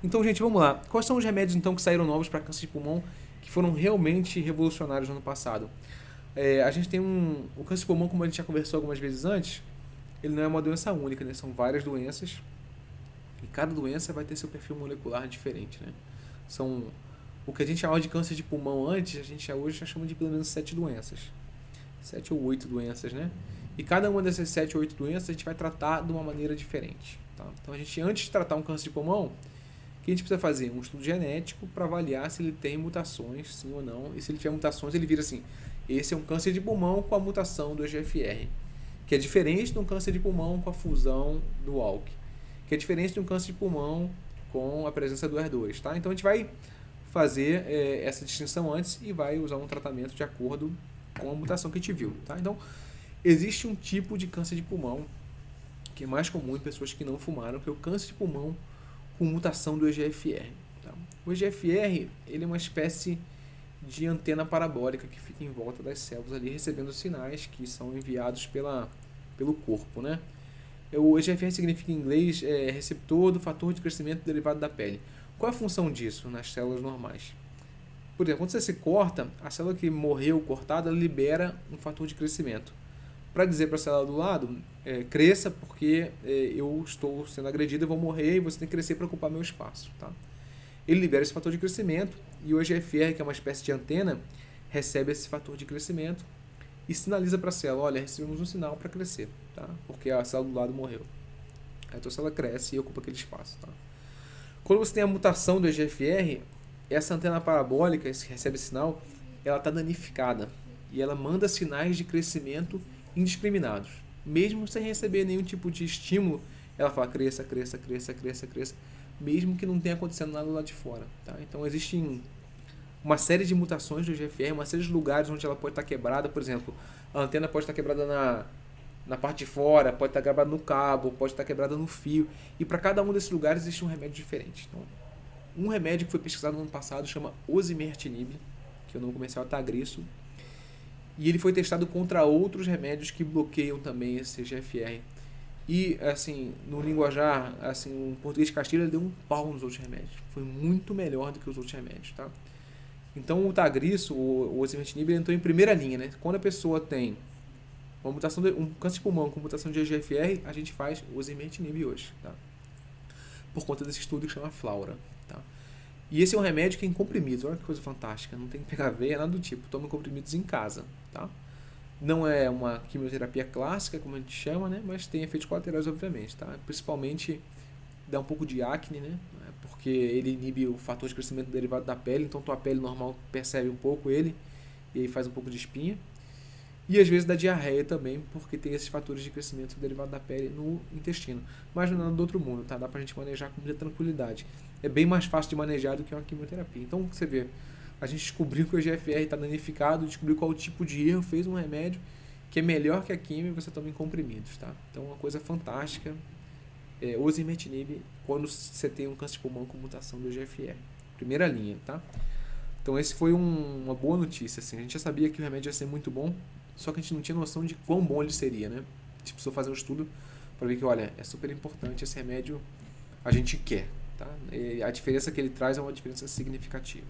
Então, gente, vamos lá. Quais são os remédios, então, que saíram novos para câncer de pulmão que foram realmente revolucionários no ano passado? A gente tem o câncer de pulmão, como a gente já conversou algumas vezes antes, ele não é uma doença única, né? São várias doenças e cada doença vai ter seu perfil molecular diferente, né? São o que a gente chamava de câncer de pulmão antes, a gente hoje já chama de pelo menos 7 doenças. 7 ou 8 doenças, né? E cada uma dessas 7 ou 8 doenças a gente vai tratar de uma maneira diferente. Tá? Então, a gente, antes de tratar um câncer de pulmão, o que a gente precisa fazer? Um estudo genético para avaliar se ele tem mutações, sim ou não. E se ele tiver mutações, ele vira assim: esse é um câncer de pulmão com a mutação do EGFR, que é diferente de um câncer de pulmão com a fusão do ALK, que é diferente de um câncer de pulmão com a presença do HER2. Tá? Então, a gente vai fazer essa distinção antes e vai usar um tratamento de acordo com a mutação que a gente viu. Tá? Então, existe um tipo de câncer de pulmão que é mais comum em pessoas que não fumaram, que é o câncer de pulmão com mutação do EGFR. Tá? O EGFR ele é uma espécie de antena parabólica que fica em volta das células ali, recebendo sinais que são enviados pelo corpo. Né? O EGFR significa em inglês receptor do fator de crescimento derivado da pele. Qual é a função disso nas células normais? Por exemplo, quando você se corta, a célula que morreu cortada libera um fator de crescimento para dizer para a célula do lado, cresça porque eu estou sendo agredido, eu vou morrer e você tem que crescer para ocupar meu espaço. Tá? Ele libera esse fator de crescimento e o EGFR, que é uma espécie de antena, recebe esse fator de crescimento e sinaliza para a célula, olha, recebemos um sinal para crescer, tá? Porque a célula do lado morreu. Aí a tua célula cresce e ocupa aquele espaço. Tá? Quando você tem a mutação do EGFR, essa antena parabólica que recebe esse sinal, ela está danificada e ela manda sinais de crescimento indiscriminados. Mesmo sem receber nenhum tipo de estímulo, ela fala cresça, cresça, cresça, cresça, cresça, mesmo que não tenha acontecendo nada lá de fora. Tá? Então existem uma série de mutações do EGFR, uma série de lugares onde ela pode estar quebrada. Por exemplo, a antena pode estar quebrada na parte de fora, pode estar quebrada no cabo, pode estar quebrada no fio. E para cada um desses lugares existe um remédio diferente. Então, um remédio que foi pesquisado no ano passado chama osimertinib, que o nome comercial é Tagrisso, e ele foi testado contra outros remédios que bloqueiam também esse EGFR. E, assim, no linguajar, assim, o português de Castilha deu um pau nos outros remédios. Foi muito melhor do que os outros remédios, tá? Então, o Tagrisso, o osimertinib, ele entrou em primeira linha, né? Quando a pessoa tem um câncer de pulmão com mutação de EGFR, a gente faz o osimertinib hoje, tá? Por conta desse estudo que chama Flaura, tá? E esse é um remédio que é em comprimidos. Olha que coisa fantástica. Não tem que pegar veia, nada do tipo. Toma comprimidos em casa, tá? Não é uma quimioterapia clássica, como a gente chama, né? Mas tem efeitos colaterais, obviamente, tá? Principalmente dá um pouco de acne, né? Porque ele inibe o fator de crescimento derivado da pele, então tua pele normal percebe um pouco ele e aí faz um pouco de espinha. E às vezes dá diarreia também, porque tem esses fatores de crescimento derivado da pele no intestino. Mas não é nada do outro mundo, tá? Dá pra gente manejar com muita tranquilidade. É bem mais fácil de manejar do que uma quimioterapia. Então, você vê, a gente descobriu que o GFR está danificado, descobriu qual tipo de erro, fez um remédio que é melhor que a quimio e você toma em comprimidos, tá? Então, é uma coisa fantástica. Osimertinib, quando você tem um câncer de pulmão com mutação do GFR. Primeira linha, tá? Então, esse foi uma boa notícia, assim. A gente já sabia que o remédio ia ser muito bom, só que a gente não tinha noção de quão bom ele seria, né? A gente precisou fazer um estudo para ver que, olha, é super importante esse remédio, a gente quer, tá? E a diferença que ele traz é uma diferença significativa.